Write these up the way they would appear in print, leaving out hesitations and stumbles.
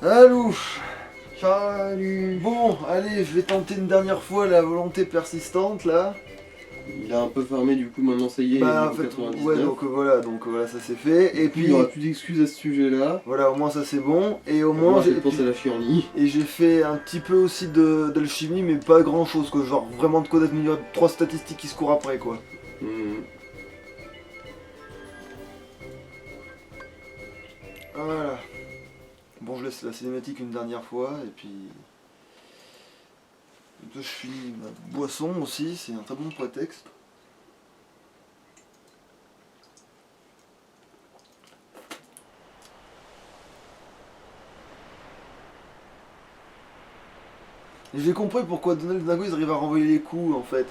Allô. Salut. Bon, allez, je vais tenter une dernière fois la volonté persistante là. Il a un peu farmé du coup, maintenant ça y est, il est Bah en niveau fait, 99. ouais, donc voilà, ça c'est fait. Et Du coup, puis, il n'y aura plus d'excuses à ce sujet-là. voilà, au moins ça c'est bon. Et au Au moins, moins, j'ai cette fois, c'est la chienlit. et j'ai fait un petit peu aussi d'alchimie, mais pas grand chose quoi. Genre vraiment de quoi d'admirer 3 statistiques qui se courent après quoi. Mhm. Voilà. Bon, je laisse la cinématique une dernière fois et puis. Je finis ma boisson aussi, c'est un très bon prétexte. Et j'ai compris pourquoi Donald Dingo ils arrivent à renvoyer les coups en fait.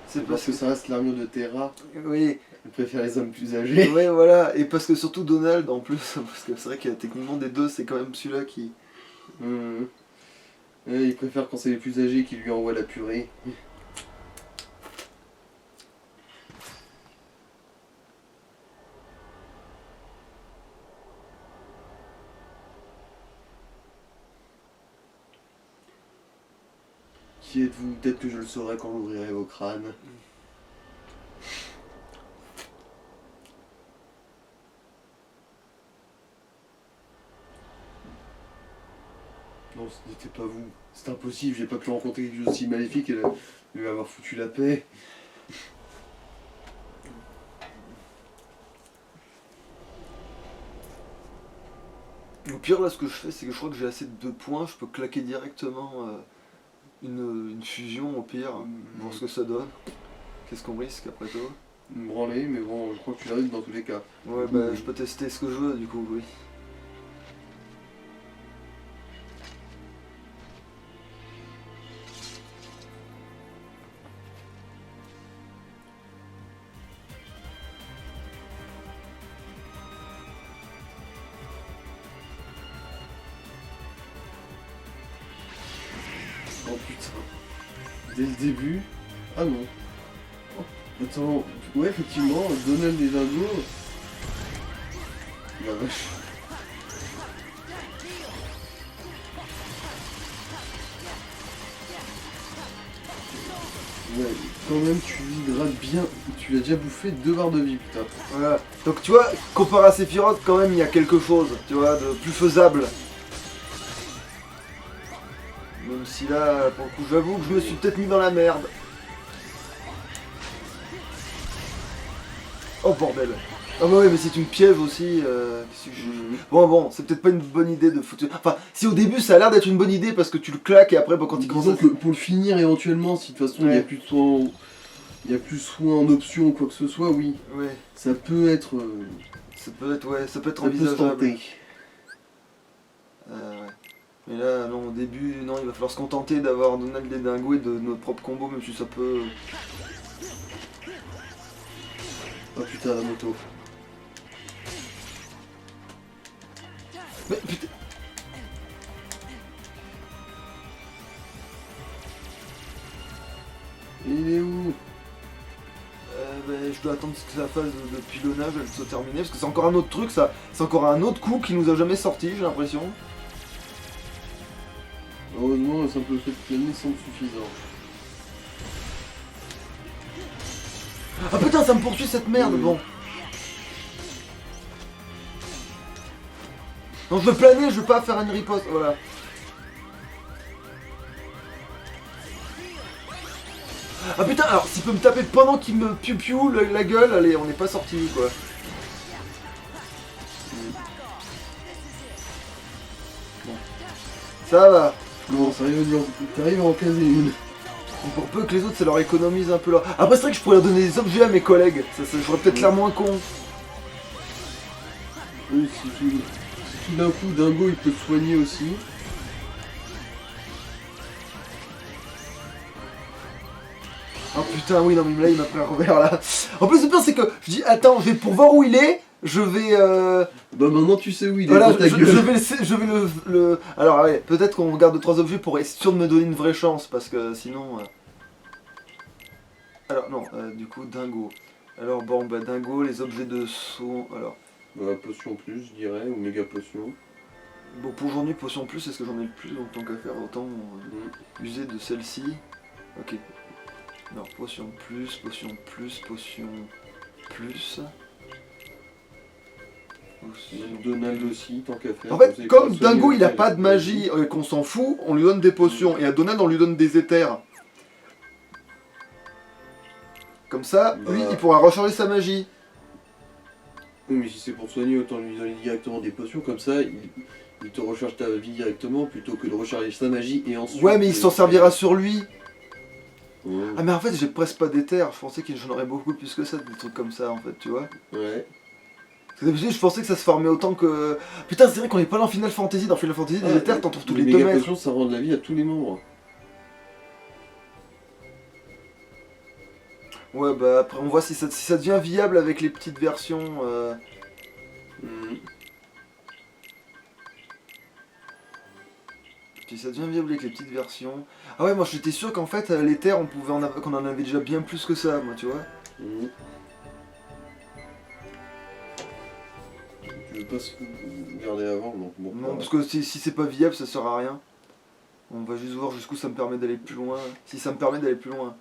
C'est parce que ça reste l'armure de Terra. Oui, Elle préfère les hommes plus âgés. ouais voilà, et parce que surtout Donald en plus, parce que c'est vrai que techniquement des deux c'est quand même celui-là qui... Mhm. Il préfère quand c'est les plus âgés qui lui envoient la purée. Qui êtes-vous? Peut-être que je le saurai quand j'ouvrirai vos crânes. Non, ce n'était pas vous. C'est impossible, j'ai pas pu rencontrer quelque chose d'aussi maléfique et lui avoir foutu la paix. Au pire là ce que je fais c'est que je crois que j'ai assez de 2 points, je peux claquer directement une fusion au pire, voir ce que ça donne. Qu'est-ce qu'on risque après tout? Me branler, mais bon, je crois que tu l'arrives dans tous les cas. Ouais bah je peux tester ce que je veux du coup, oui. Oh putain. Dès le début. Ah non. Oh, attends. Ouais, effectivement, Donald et Dingo. La vache. Ouais, quand même, tu hydrates bien. Tu as déjà bouffé 2 barres de vie, putain. Voilà. Donc tu vois, comparé à Sephiroth, quand même il y a quelque chose, tu vois, de plus faisable. Même si là, pour le coup, j'avoue que je me suis peut-être mis dans la merde. Oh bordel. Ah bah ouais, mais c'est une piège aussi. Qu'est-ce que Bon, c'est peut-être pas une bonne idée de foutre... Enfin, si au début ça a l'air d'être une bonne idée parce que tu le claques et après, bah, quand il commence Disons à... que pour le finir éventuellement, si de toute façon il n'y a Ouais. plus de soin, il y a plus soin en option ou quoi que ce soit, oui. Ouais, Ça peut être. ça peut être, ouais, ça peut être Ça peut se envisageable. tenter. Ouais. Mais là, non, au début, non, il va falloir se contenter d'avoir Donald et Dingo et de notre propre combo, même si ça peut... Oh putain, la moto. Mais putain... Il est où? Je dois attendre que la phase de pilonnage elle soit terminée, parce que c'est encore un autre truc, ça, c'est encore un autre coup qui nous a jamais sorti, j'ai l'impression. Heureusement, le simple fait de planer semble suffisant. Ah putain, ça me poursuit cette merde, Oui. bon. Non, je veux planer, je veux pas faire une riposte, voilà. Ah putain, alors s'il peut me taper pendant qu'il me piou-piou la gueule, allez, on n'est pas sorti quoi. Bon. Ça va. Bon, ça arrive, t'arrives à en caser une. Pour peu que les autres ça leur économise un peu là. Après c'est vrai que je pourrais leur donner des objets à mes collègues, ça j'aurais peut-être l'air moins con. Oui, si tout d'un coup Dingo il peut te soigner aussi. Oh putain oui non mais là il m'a pris un revers là. En plus le pire c'est que je dis attends, je vais pour voir où il est, je vais Bah maintenant tu sais où il est, voilà, dans ta gueule. je vais le... Alors allez, peut-être qu'on regarde 3 objets pour être sûr de me donner une vraie chance, parce que sinon... Alors non, du coup, Dingo. Alors bon, bah Dingo, les objets de saut... Alors, Bah, potion plus, je dirais, ou méga potion. Bon, pour aujourd'hui, potion plus, est-ce que j'en ai le plus? Donc tant qu'à faire, autant user de celle-ci. Ok. Alors, potion plus, potion plus, potion plus. Donald aussi, tant qu'à faire. En fait, comme Dingo il a pas de magie et qu'on s'en fout, on lui donne des potions. Et à Donald, on lui donne des éthers. Comme ça, lui, il pourra recharger sa magie. Oui, mais si c'est pour soigner, autant lui donner directement des potions. Comme ça, il te recharge ta vie directement plutôt que de recharger sa magie et ensuite... Ouais, mais il s'en servira sur lui. Ouais. Ah, mais en fait, j'ai presque pas d'éther. Je pensais que j'en aurais beaucoup plus que ça, des trucs comme ça, en fait, tu vois. Ouais. Parce que d'habitude, je pensais que ça se formait autant que... Putain, c'est vrai qu'on est pas dans Final Fantasy. Dans Final Fantasy, des éthers, t'en trouves tous les 2 mètres. potions, ça rend de la vie à tous les membres. Ouais, bah après, on voit si ça devient viable avec les petites versions. Si ça devient viable avec les petites versions. Ah ouais, moi j'étais sûr qu'en fait, l'éther, qu'on en avait déjà bien plus que ça, moi, tu vois. Je veux pas se garder avant, donc bon. Non, parce que si c'est pas viable, ça sert à rien. On va juste voir jusqu'où ça me permet d'aller plus loin. Si ça me permet d'aller plus loin.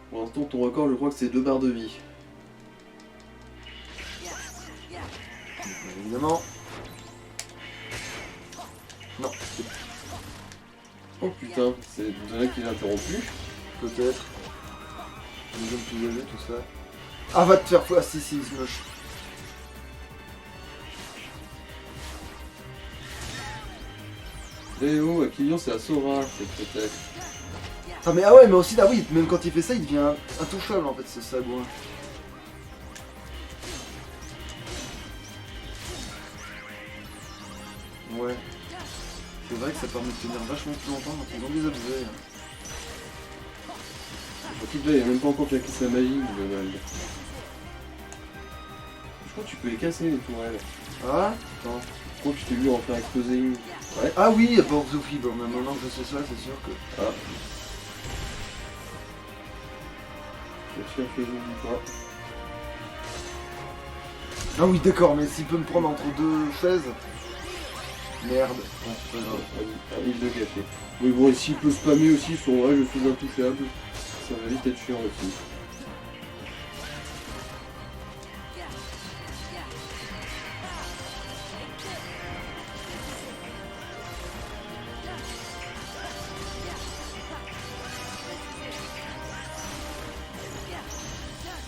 Pour l'instant, ton record, je crois que c'est 2 barres de vie. Évidemment. Non, Oh putain, c'est Donald qui l'a interrompu. peut-être. Les hommes plus âgés, tout ça. Ah, va te faire foutre. Ah, si, c'est moche. Eh oh, Aquilion, c'est à Sora, c'est peut-être. Ah, mais ah ouais, mais aussi là, oui, même quand il fait ça, il devient intouchable en fait, ce sagouin. Ouais. C'est vrai que ça permet de tenir vachement plus longtemps quand ils ont des objets. Là, il a même pas encore claqué sa magie, Donald. Je crois que tu peux les casser, les tourelles. Ah, attends. Je crois que je t'ai vu en faire exploser une. Ouais. Ah oui, bon, Sophie, bon, maintenant que je sais ça, c'est sûr que... Ah. Je vais faire quelque chose. Ah oui, d'accord, mais s'il peut me prendre entre 2 chaises... Merde. Bon, c'est pas grave. Ah, il l'a gâché. Mais bon, s'il peut spammer aussi sur ouais, je suis intouchable, ça va vite être chiant aussi.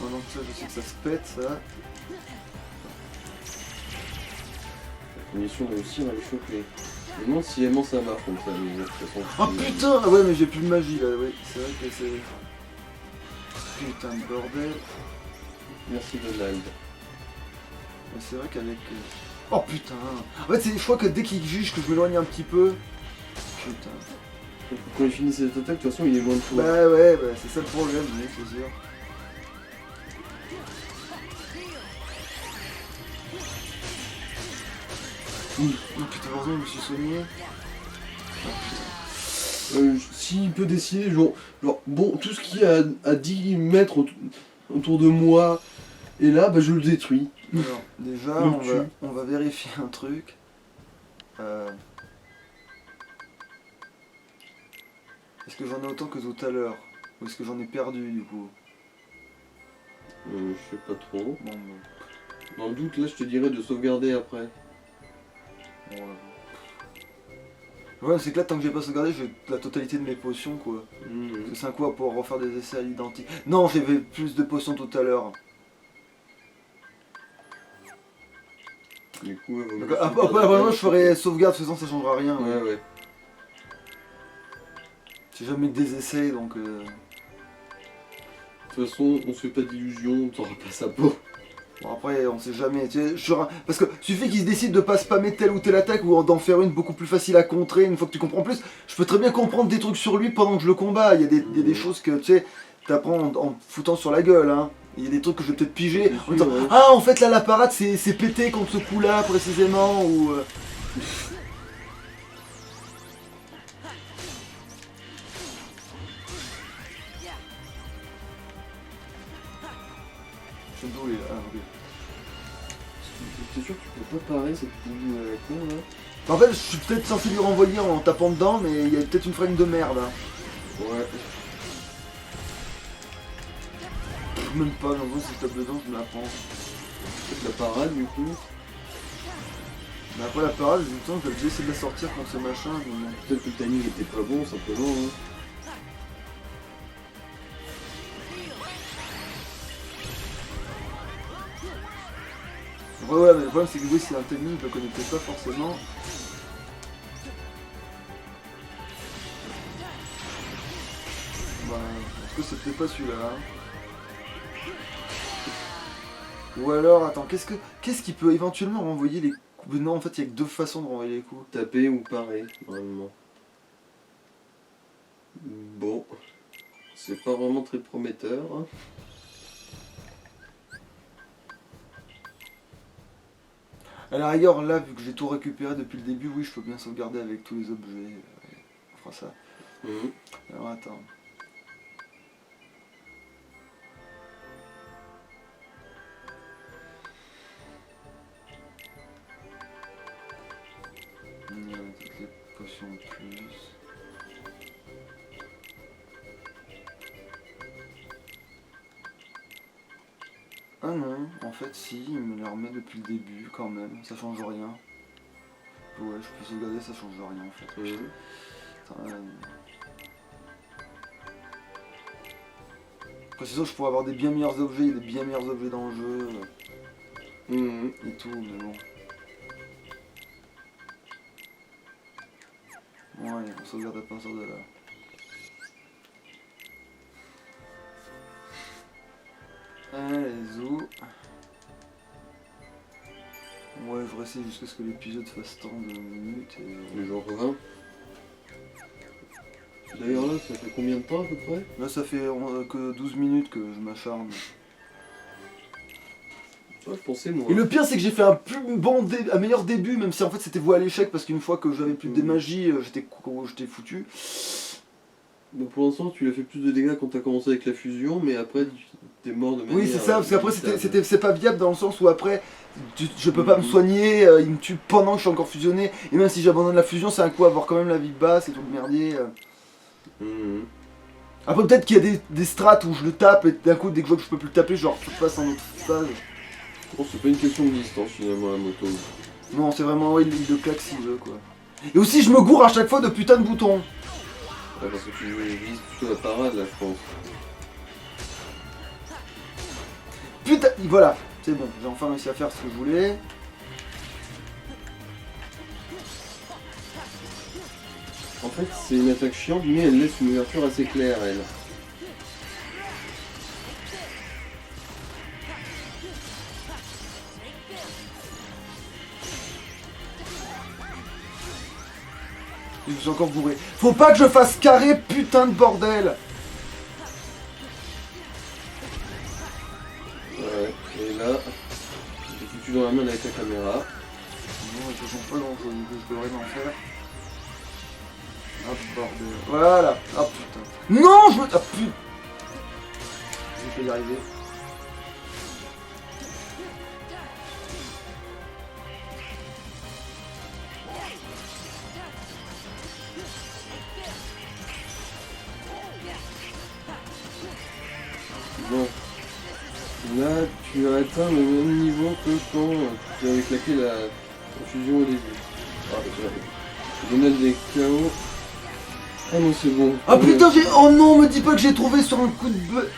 Non, donc ça, je sais que ça se pète, ça. La mission va aussi va les choper. Je me demande si aimant ça marche comme ça, mais de toute façon. Oh putain. Ouais, mais j'ai plus de magie, là, oui. C'est vrai que c'est... Putain de bordel. Merci Donald. Mais c'est vrai qu'avec... Oh putain. En fait, je crois que dès qu'il juge que je m'éloigne un petit peu... Putain. Quand il finit cette attaque, de toute façon, il est loin de toi. Bah ouais, bah, c'est ça le problème, oui, c'est sûr. Oh putain, heureusement, je me suis soigné. S'il peut décider, genre, bon, tout ce qui est à 10 mètres autour de moi est là, bah je le détruis. Alors, déjà, on va vérifier un truc. Est-ce que j'en ai autant que tout à l'heure? Ou est-ce que j'en ai perdu, du coup? Je sais pas trop. Bon, Dans le doute, là, je te dirais de sauvegarder après. ouais. Ouais, c'est que là, tant que j'ai pas sauvegardé, j'ai la totalité de mes potions, quoi. Parce que c'est un coup à pouvoir refaire des essais à l'identique. Non, j'avais plus de potions tout à l'heure. Du coup, Après, vraiment, je ferai sauvegarde, de toute façon, ça changera rien. Ouais. J'ai jamais que des essais, donc... De toute façon, on se fait pas d'illusions, t'auras pas sa peau. Bon, après, on sait jamais. Tu sais, parce que suffit qu'ils se décident de pas spammer telle ou telle attaque ou d'en faire une beaucoup plus facile à contrer une fois que tu comprends plus. Je peux très bien comprendre des trucs sur lui pendant que je le combats. Il y a des choses que, tu sais, t'apprends en foutant sur la gueule, hein. Il y a des trucs que je vais peut-être piger en disant, ouais. ah, en fait, là, la parade, c'est pété contre ce coup-là, précisément, ou... Je sais d'où il est. Ah, ok. c'est sûr que tu peux pas parer cette boule à la con là. En fait, je suis peut-être censé lui renvoyer en tapant dedans, mais il y a peut-être une frame de merde. Hein. Ouais. Même pas, mais en gros, si je tape dedans, je me la prends. Peut-être la parade du coup. Mais après la parade, du temps, je vais essayer de la sortir contre ce machin. Mais bon. Peut-être que le timing était pas bon simplement. Hein. Ouais, mais le problème, c'est que oui, c'est un timing, je le connaissais pas forcément. Bah, parce que c'était pas celui-là. Hein. Ou alors, attends, qu'est-ce qui peut éventuellement renvoyer les coups? Non, en fait, il y a que deux façons de renvoyer les coups. Taper ou parer, normalement. Bon. C'est pas vraiment très prometteur. Hein. À la rigueur, là, vu que j'ai tout récupéré depuis le début, oui, je peux bien sauvegarder avec tous les objets. On fera ça. Alors, attends. Il y a toutes les potions de plus. Ah non, en fait si, il me les remet depuis le début quand même, ça change rien. Ouais, je peux sauvegarder, ça change rien en fait. Attends, Après c'est sûr je pourrais avoir des bien meilleurs objets, il y a des bien meilleurs objets dans le jeu. Et tout, mais bon. Ouais, on sauvegarde à partir de là. Allez, zou. Ouais, je vais essayer jusqu'à ce que l'épisode fasse tant de minutes et... Le genre 20. D'ailleurs là, ça fait combien de temps à peu près? Là ça fait que 12 minutes que je m'acharne. Ouais, je pensais moi. Et le pire c'est que j'ai fait un meilleur début, même si en fait c'était voué à l'échec parce qu'une fois que j'avais plus des magies, j'étais foutu. Donc pour l'instant tu as fait plus de dégâts quand t'as commencé avec la fusion, mais après t'es mort de manière... Oui c'est ça, parce qu'après inévitable. c'est pas viable dans le sens où après je peux pas me soigner, il me tue pendant que je suis encore fusionné, et même si j'abandonne la fusion c'est un coup à avoir quand même la vie basse et tout le merdier. Après peut-être qu'il y a des strats où je le tape et d'un coup dès que je vois que je peux plus le taper, genre je passe en autre stage. Bon, c'est pas une question de distance finalement la moto. Non c'est vraiment ouais, il le claque s'il veut quoi. Et aussi je me gourre à chaque fois de putain de boutons. Ouais, parce que tu vises plutôt la parade là je pense. Putain, voilà, c'est bon, j'ai enfin réussi à faire ce que je voulais. En fait c'est une attaque chiante mais elle laisse une ouverture assez claire elle. Je suis encore bourré. Faut pas que je fasse carré, putain de bordel. Ouais, et là, j'ai foutu dans la main avec la caméra. Non, je sens pas grand chose, je devrais m'en faire. Ah bordel. Voilà. Ah putain. Non, je veux... Ah putain. Je vais y arriver. Bon. Là, tu as atteint le même niveau que quand tu avais claqué la fusion au début. Ah, je vais mettre des KO. Ah non, c'est bon. Ah putain, j'ai... Oh non, me dis pas que j'ai trouvé sur un coup de bœuf.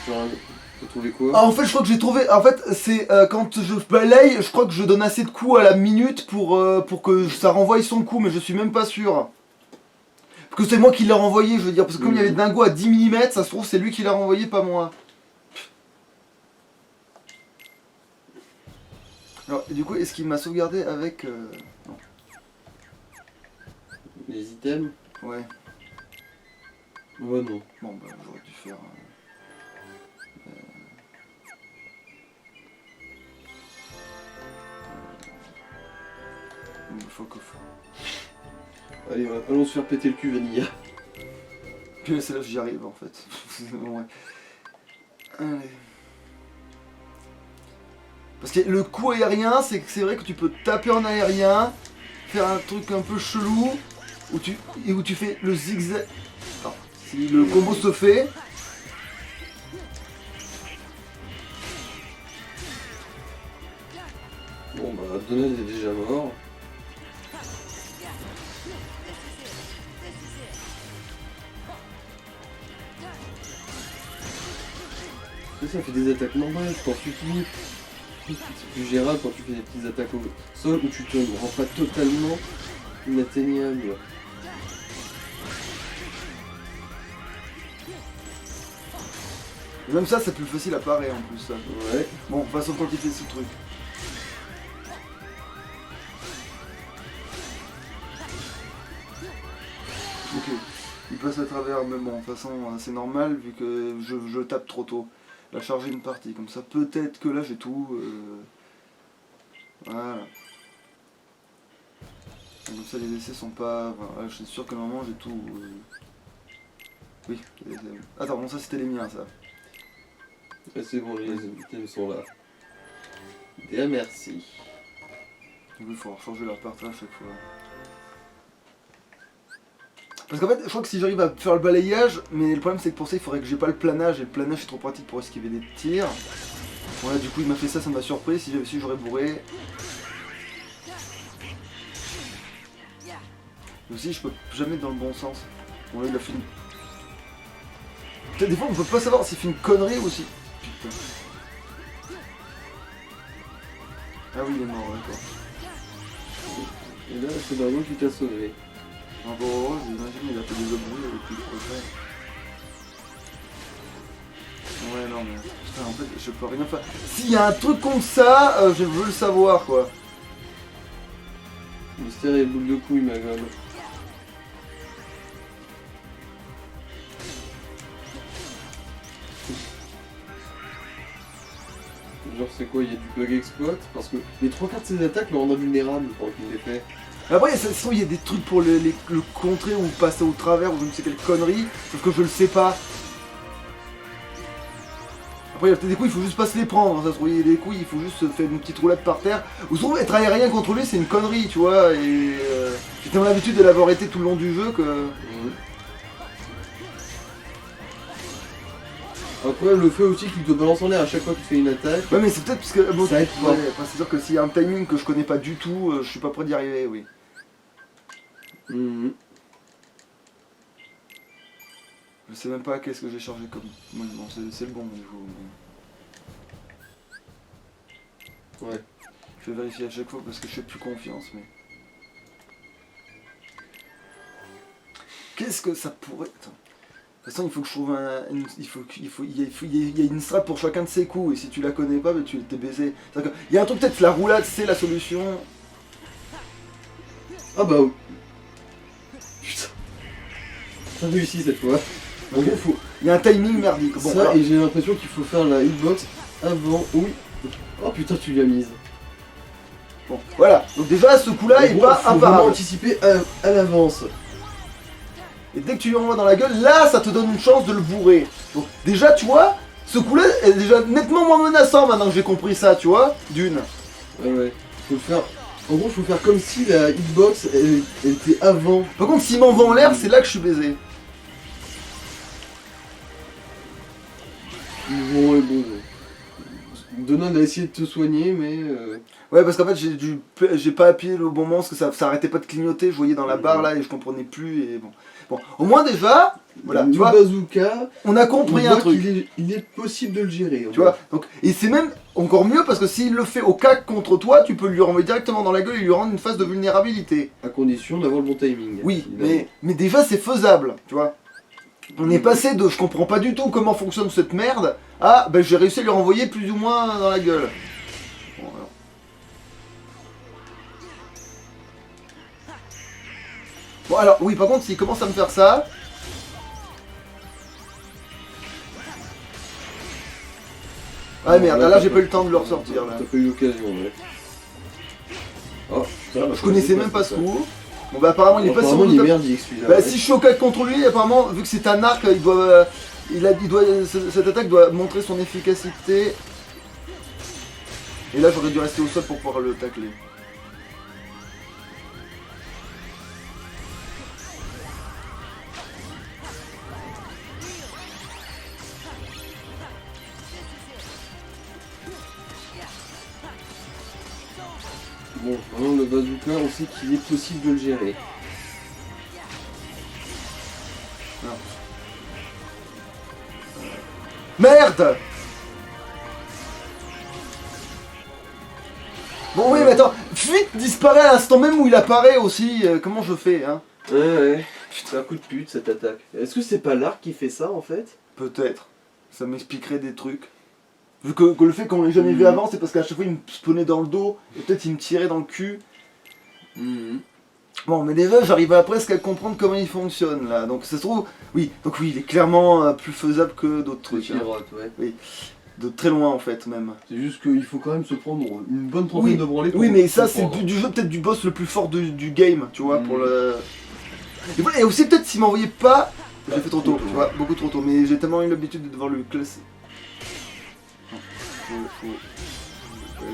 T'as trouvé quoi? Ah en fait je crois que j'ai trouvé, en fait c'est quand je balaye, je crois que je donne assez de coups à la minute pour que ça renvoie son coup, mais je suis même pas sûr. Parce que c'est moi qui l'ai renvoyé, je veux dire, parce que comme il y avait Dingo à 10 mm, ça se trouve c'est lui qui l'a renvoyé, pas moi. Alors du coup, est-ce qu'il m'a sauvegardé avec... Non. Les items? Ouais. Ouais, non. Bon bah j'aurais dû faire... Fuck off. Allez, allons se faire péter le cul, Vanilla. Puis là c'est là que j'y arrive en fait. Ouais. Allez. Parce que le coup aérien, c'est vrai que tu peux taper en aérien, faire un truc un peu chelou, où tu fais le zigzag. Attends, si le combo se fait. Bon bah Donald est déjà mort. Ça fait des attaques normales quand tu finis. C'est plus gérable quand tu fais des petites attaques au sol où tu te rends pas totalement inatteignable. Même ça, c'est plus facile à parer en plus. Ça. Ouais. Bon, façon quand il fait ce truc. Ok, il passe à travers, mais bon, de toute façon, c'est normal vu que je tape trop tôt. Il a chargé une partie, comme ça, peut-être que là j'ai tout. Voilà. Comme ça, les essais sont pas. Voilà, je suis sûr que normalement j'ai tout. Oui, attends, bon, ça c'était les miens, ça. Ouais, c'est bon, les items sont là. Bien, merci. Il faut changer la partie à chaque fois. Parce qu'en fait, je crois que si j'arrive à faire le balayage, mais le problème c'est que pour ça il faudrait que j'ai pas le planage, et le planage c'est trop pratique pour esquiver des tirs. Voilà, du coup il m'a fait ça, ça m'a surpris, si j'avais su j'aurais bourré. Mais aussi je peux jamais dans le bon sens. Bon là il a fait une... Peut-être des fois on peut pas savoir s'il fait une connerie ou si... Putain. Ah oui il est mort, d'accord. Et là c'est Dragon qui t'a sauvé. Encore heureux, j'imagine il a fait des obus avec tout le prochain. Ouais non mais... Putain en fait je peux rien faire. S'il y a un truc comme ça, je veux le savoir quoi. Mystère et boule de couille ma gueule. Genre c'est quoi, il y a du bug exploit parce que les 3/4 de ses attaques le rendent invulnérable quand il les fait. Après, il y a des trucs pour le contrer ou passer au travers ou je ne sais quelle connerie, sauf que je le sais pas. Après, il y a peut-être des coups, il faut juste pas se les prendre. Ça se trouve, il y a des coups, il faut juste faire une petite roulade par terre. Ou se trouve, être aérien contre lui, c'est une connerie, tu vois. Et j'ai tellement l'habitude de l'avoir été tout le long du jeu que. Après, le fait aussi qu'il te balance en l'air à chaque fois que tu fais une attaque. Ouais, mais c'est peut-être parce que. Bon, ça aide pas. Ouais, enfin, c'est sûr que s'il y a un timing que je connais pas du tout, je suis pas prêt d'y arriver, oui. Je sais même pas qu'est-ce que j'ai chargé comme. Bon, c'est le bon niveau. Mais... Ouais. Je vais vérifier à chaque fois parce que je fais plus confiance, mais. Qu'est-ce que ça pourrait. Attends. De toute façon, il faut que je trouve il y a une strat pour chacun de ses coups, et si tu la connais pas, bah, tu t'es baisé. Il y a un truc, peut-être la roulade, c'est la solution. Ah bah oui. Putain. T'as réussi cette fois. Bon, il y a un timing merdique. Bon, ça, alors... et j'ai l'impression qu'il faut faire la hitbox avant. Oui. Oh putain, tu l'as mise. Bon, voilà. Donc déjà, ce coup-là est pas faut vraiment imparable. anticiper à l'avance. Et dès que tu lui envoies dans la gueule, là, ça te donne une chance de le bourrer. Donc déjà, tu vois, ce coup-là est déjà nettement moins menaçant maintenant que j'ai compris ça, tu vois, d'une. Ouais. Faut le faire. En gros, faut faire comme si la hitbox elle était avant. Par contre, s'il m'envoie en l'air, c'est là que je suis baisé. Bon. Donald a essayé de te soigner, mais. Ouais, parce qu'en fait, j'ai pas appuyé le bon moment, parce que ça arrêtait pas de clignoter, je voyais dans la barre là et je comprenais plus, et bon. Bon, au moins déjà, voilà, tu vois, bazooka, on a compris un truc. Il est possible de le gérer. Tu vois, donc, et c'est même encore mieux parce que s'il le fait au cac contre toi, tu peux lui renvoyer directement dans la gueule et lui rendre une phase de vulnérabilité. À condition d'avoir le bon timing. Oui, mais déjà c'est faisable, tu vois. On est passé de je comprends pas du tout comment fonctionne cette merde à ben j'ai réussi à lui renvoyer plus ou moins dans la gueule. Bon, alors. Bon alors oui, par contre s'il commence à me faire ça. Ah merde, là j'ai pas eu le temps de le ressortir là. T'as pas eu l'occasion, ouais. Oh putain, Je connaissais même pas ce coup. Bon bah apparemment il est pas sur il est merdique celui-là. Bah si je suis au cac contre lui, apparemment vu que c'est un arc, cette attaque doit montrer son efficacité. Et là j'aurais dû rester au sol pour pouvoir le tacler. Bon, maintenant le bazooka, on sait qu'il est possible de le gérer. Merde! Bon oui mais attends, fuite disparaît à l'instant même où il apparaît aussi, comment je fais hein? Ouais, c'est un coup de pute cette attaque. Est-ce que c'est pas l'arc qui fait ça en fait? Peut-être, ça m'expliquerait des trucs. Vu que le fait qu'on l'ait jamais vu avant, c'est parce qu'à chaque fois il me spawnait dans le dos, et peut-être il me tirait dans le cul. Bon mais déjà j'arrive à presque à comprendre comment il fonctionne là, donc ça se trouve, oui, donc oui il est clairement plus faisable que d'autres trucs. Hein. Ouais. Oui, de très loin en fait même. C'est juste qu'il faut quand même se prendre une bonne trentaine de branlées. Oui mais ça c'est le but du jeu, peut-être du boss le plus fort du game, tu vois, pour le... Et voilà, et aussi peut-être s'il m'envoyait pas, j'ai fait trop tôt, tu vois, beaucoup trop tôt, mais j'ai tellement eu l'habitude de devoir le classer. Ouais,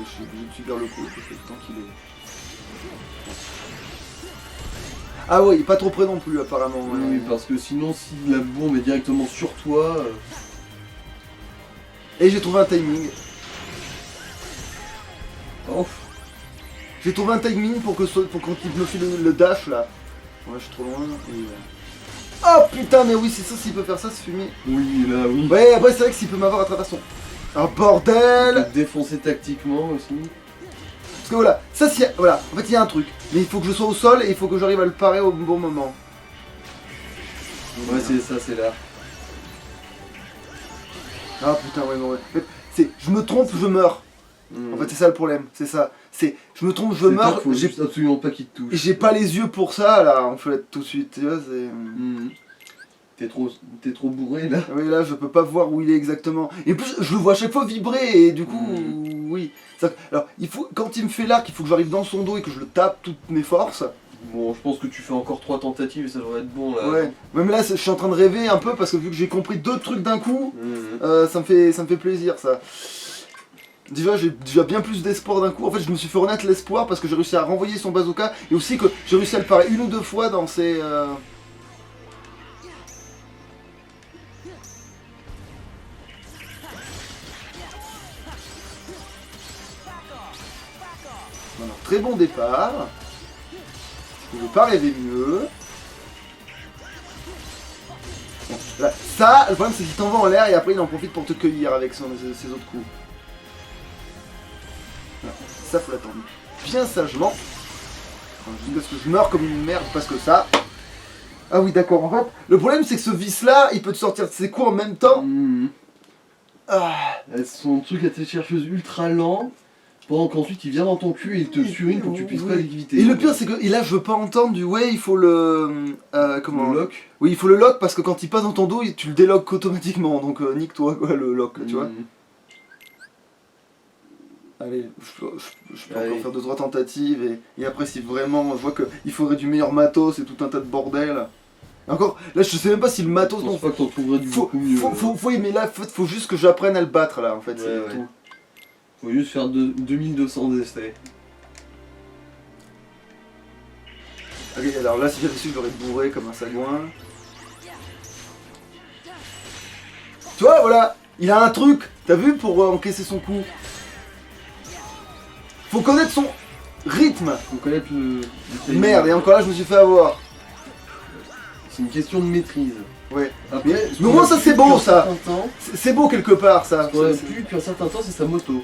je suis obligé de subir le coup, parce que le temps qu'il est... Ah ouais, il est pas trop près non plus apparemment. Oui, parce que sinon si la bombe est directement sur toi... Et j'ai trouvé un timing. Oh. J'ai trouvé un timing pour quand il me fait le dash là. Ouais, je suis trop loin. Et... Oh putain, mais oui, c'est ça, s'il peut faire ça, c'est fumé. Oui, là, oui. Ouais, après c'est vrai que s'il peut m'avoir à travers son... Oh bordel! Défoncer tactiquement aussi. Parce que voilà, ça c'est... Voilà, en fait il y a un truc. Mais il faut que je sois au sol et il faut que j'arrive à le parer au bon moment. Ouais, c'est ça, c'est là. Ah putain, ouais, non, ouais. En fait, c'est... Je me trompe, je meurs. En fait c'est ça le problème, c'est ça. C'est... Je me trompe, je meurs, faut juste absolument pas qu'il te touche. Et j'ai pas les yeux pour ça là, on fait tout de suite, tu vois, c'est... T'es trop bourré là. Oui, là je peux pas voir où il est exactement. Et en plus je le vois à chaque fois vibrer et du coup, oui. Alors il faut, quand il me fait l'arc, il faut que j'arrive dans son dos et que je le tape toutes mes forces. Bon, je pense que tu fais encore 3 tentatives et ça devrait être bon là. Ouais, même là je suis en train de rêver un peu parce que vu que j'ai compris 2 trucs d'un coup, ça me fait plaisir ça. Déjà j'ai déjà bien plus d'espoir d'un coup. En fait je me suis fait renaître l'espoir parce que j'ai réussi à renvoyer son bazooka et aussi que j'ai réussi à le parer 1 ou 2 fois dans ses... Voilà, très bon départ. Je ne veux pas rêver mieux. Bon, là, ça, le problème c'est qu'il t'envoie en l'air et après il en profite pour te cueillir avec ses autres coups. Voilà, ça faut l'attendre bien sagement. Jusqu'à ce que je meure comme une merde parce que ça... Ah oui d'accord, en fait, le problème c'est que ce vis là, il peut te sortir de ses coups en même temps. Son truc à tes chercheuses ultra lent. Pendant qu'ensuite il vient dans ton cul et il te surine pour que tu puisses pas l'éviter. Et le pire c'est que et là je veux pas entendre du ouais il faut le... comment... Le lock. Oui il faut le lock parce que quand il passe dans ton dos tu le déloques automatiquement donc nique toi quoi le lock tu vois. Allez, je peux encore faire 2-3 tentatives et après si vraiment je vois qu'il faudrait du meilleur matos et tout un tas de bordel. Et encore, là je sais même pas si le matos... Je pense pas que t'en trouverais du beaucoup mieux. Oui mais là faut juste que j'apprenne à le battre là en fait, c'est tout. Faut juste faire 2200 d'essais. Ok, alors là si j'avais su, je l'aurais bourré comme un sagouin. Tu vois, voilà, il a un truc, t'as vu, pour encaisser son coup. Faut connaître son rythme. Faut connaître le Merde, et encore là je me suis fait avoir. C'est une question de maîtrise. Ouais. Après, mais au moins ça c'est beau ça. C'est beau quelque part ça. Ce qu'on a pu depuis un certain temps, c'est sa moto.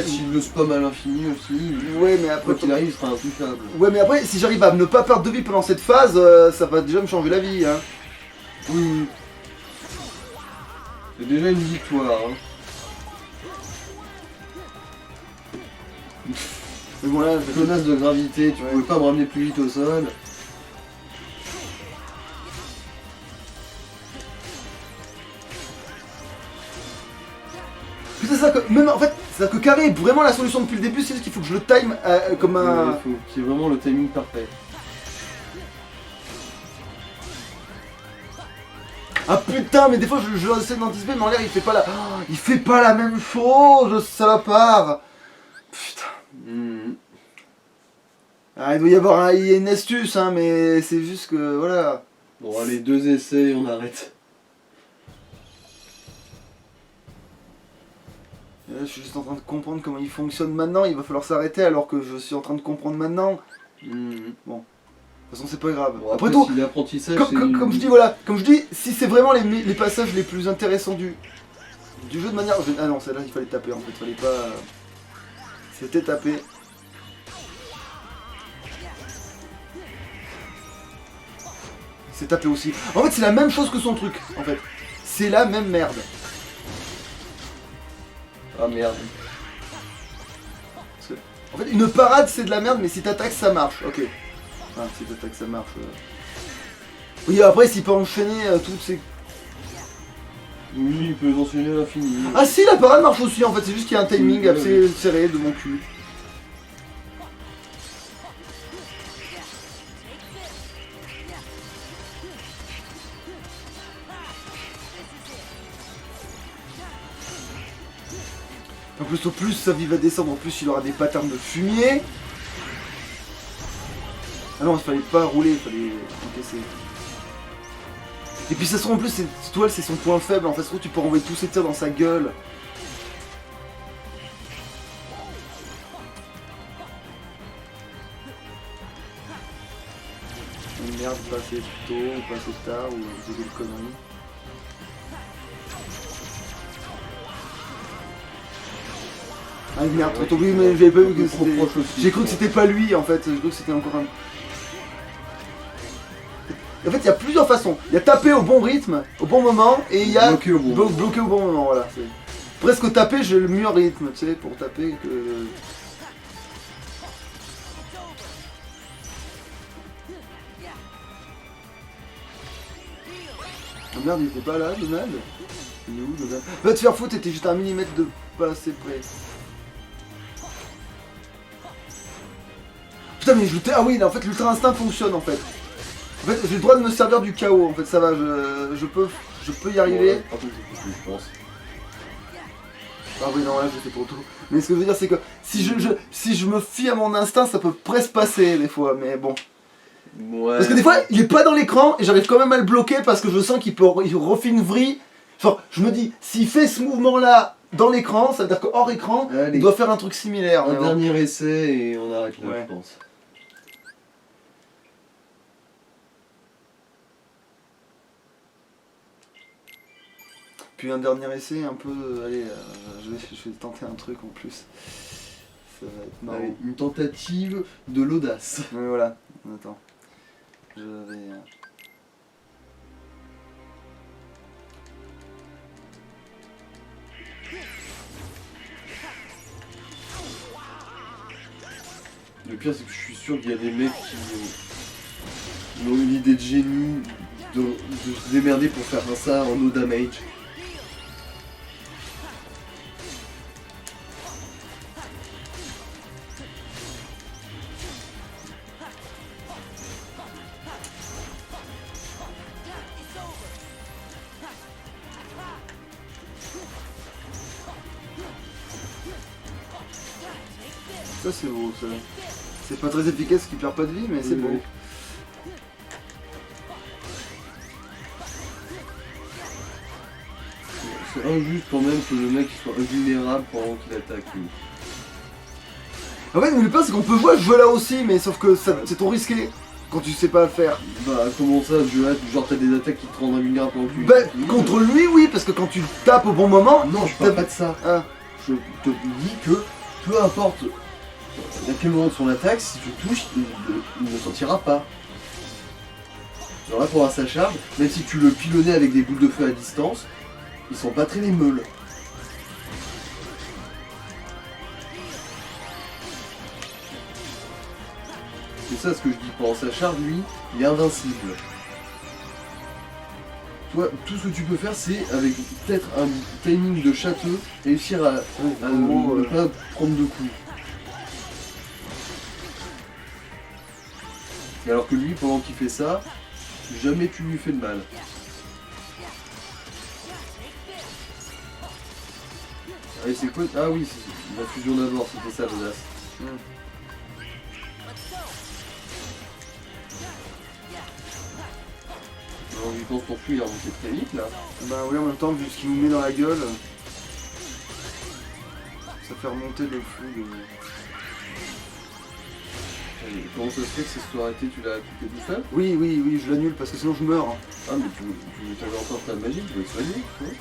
S'il le spam à l'infini aussi, ouais, mais après, quoi qu'il arrive, il sera intouchable. Ouais, mais après, si j'arrive à ne pas perdre de vie pendant cette phase, ça va déjà me changer la vie. Hein. Oui. C'est déjà une victoire. Hein. Mais bon, là, connasse de gravité, tu pouvais pas me ramener plus vite au sol. C'est ça que, même en fait, c'est que carré est vraiment la solution depuis le début, c'est juste qu'il faut que je le time comme un... Il faut qu'il y ait vraiment le timing parfait. Ah putain, mais des fois je essaie d'anticiper, mais en l'air il fait pas la... Il fait pas la même chose, salopard. Putain. Ah, il doit y avoir il y a une astuce, hein, mais c'est juste que, voilà. Bon, allez, 2 essais et on arrête. Et là, je suis juste en train de comprendre comment il fonctionne maintenant, il va falloir s'arrêter alors que je suis en train de comprendre maintenant. Bon. De toute façon, c'est pas grave. Bon, après tout, si l'apprentissage, comme je dis, voilà, comme je dis, si c'est vraiment les passages les plus intéressants du jeu de manière... Ah non, celle-là, il fallait taper en fait, fallait pas... C'était taper. C'est taper aussi. En fait, c'est la même chose que son truc, en fait. C'est la même merde. Ah merde. Parce que, en fait, une parade, c'est de la merde, mais si t'attaques, ça marche. Ok. Ah, si t'attaques, ça marche. Oui, après, s'il peut enchaîner toutes ces... Oui, il peut enchaîner à l'infini. Ah si, la parade marche aussi, en fait. C'est juste qu'il y a un timing assez serré de mon cul. En plus, au plus sa vie va descendre, en plus il aura des patterns de fumier. Ah non, il fallait pas rouler, il fallait encaisser. Et puis ça se trouve en plus, cette toile c'est son point faible, en fait, ça se trouve tu peux renvoyer tous ses tirs dans sa gueule. Oh merde, pas assez tôt, ou pas assez tard, ou j'ai des conneries. Ah merde, trop tôt, oui, mais j'avais pas vu que c'était... J'ai cru que c'était pas lui en fait, j'ai cru que c'était encore un... En fait, il y a plusieurs façons. Il y a taper au bon rythme, au bon moment, et il y a bloquer au bon moment, voilà. Presque taper, j'ai le mieux rythme, tu sais, pour taper que... Oh merde, il était pas là, Donald? Il est où, Donald? Va te faire foutre, t'étais juste à un millimètre de pas assez près. Putain, mais ah oui, là, en fait, l'ultra instinct fonctionne, en fait. En fait, j'ai le droit de me servir du chaos, en fait, ça va, je peux y arriver. Bon, par contre, je pense. Ah oui, non, là, j'ai fait trop tôt. Mais ce que je veux dire, c'est que si je me fie à mon instinct, ça peut presque passer, des fois, mais bon. Ouais. Parce que des fois, il est pas dans l'écran, et j'arrive quand même à le bloquer parce que je sens qu'il refait une vrille. Enfin, je me dis, s'il fait ce mouvement-là dans l'écran, ça veut dire que hors écran, allez, il doit faire un truc similaire. Un dernier essai et on arrête là, ouais. je pense. Puis un dernier essai, un peu... allez, je vais tenter un truc en plus. Ça va être marrant. Allez, une tentative de l'audace. Mais voilà, attends. Je vais... Le pire, c'est que je suis sûr qu'il y a des mecs qui ont eu l'idée de génie de se démerder pour faire ça en no damage. Ça c'est beau, ça. C'est pas très efficace, qui perd pas de vie, mais c'est beau. C'est injuste quand même que le mec soit invulnérable pendant qu'il attaque lui. En fait, mais le pire c'est qu'on peut jouer à ce jeu là aussi, mais sauf que c'est trop risqué quand tu sais pas le faire. Bah comment ça, ce jeu-là, genre t'as des attaques qui te rendent invulnérable pendant que tu... Bah, contre lui oui, parce que quand tu tapes au bon moment... Non, je parle pas de ça. Ah. Je te dis que peu importe à quel moment de son attaque, si tu touches, il ne s'en tirera pas. Genre là pour avoir sa charge, même si tu le pilonnais avec des boules de feu à distance, ils sont pas très les meules. C'est ça ce que je dis, pendant sa charge, lui, il est invincible. Toi, tout ce que tu peux faire, c'est avec peut-être un timing de château, réussir à ne pas prendre de coups. Et alors que lui, pendant qu'il fait ça, jamais tu lui fais de mal. Ah, et c'est quoi? Ah oui, la fusion d'abord, c'était ça, l'audace. Alors, du temps pour fuir, il a remonté très vite là. Bah oui, en même temps, vu ce qu'il nous met dans la gueule, ça fait remonter le flou de... Et comment ça se fait que ça soit arrêté? Tu l'as appliqué tout seul? Oui, oui, oui, je l'annule parce que sinon je meurs. Ah, mais tu avais encore ta magie, tu dois te soigner, tu vois.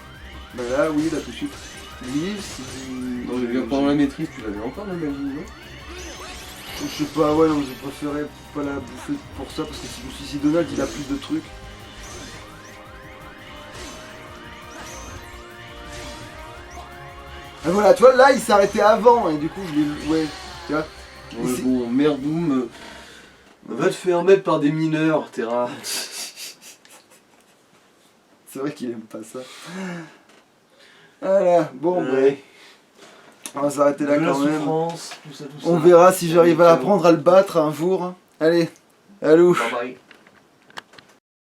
Bah là, oui, là tout de suite. Oui, si... Non, mais pendant la maîtrise, tu l'avais encore la magie, non? Je sais pas, ouais, non, j'ai préféré pas la bouffer pour ça parce que si je me suis dit Donald, il a plus de trucs. Ah voilà, tu vois, là, il s'arrêtait avant et du coup, je l'ai... Ouais, tu vois. Ouais, bon, Merdoum, va te faire mettre par des mineurs, Terra. C'est vrai qu'il aime pas ça. Voilà, bon, Ouais. on va s'arrêter là De la quand même. souffrance, tout ça, tout ça. On verra si j'arrive à apprendre à le battre un jour. Allez, allô. Bye bye.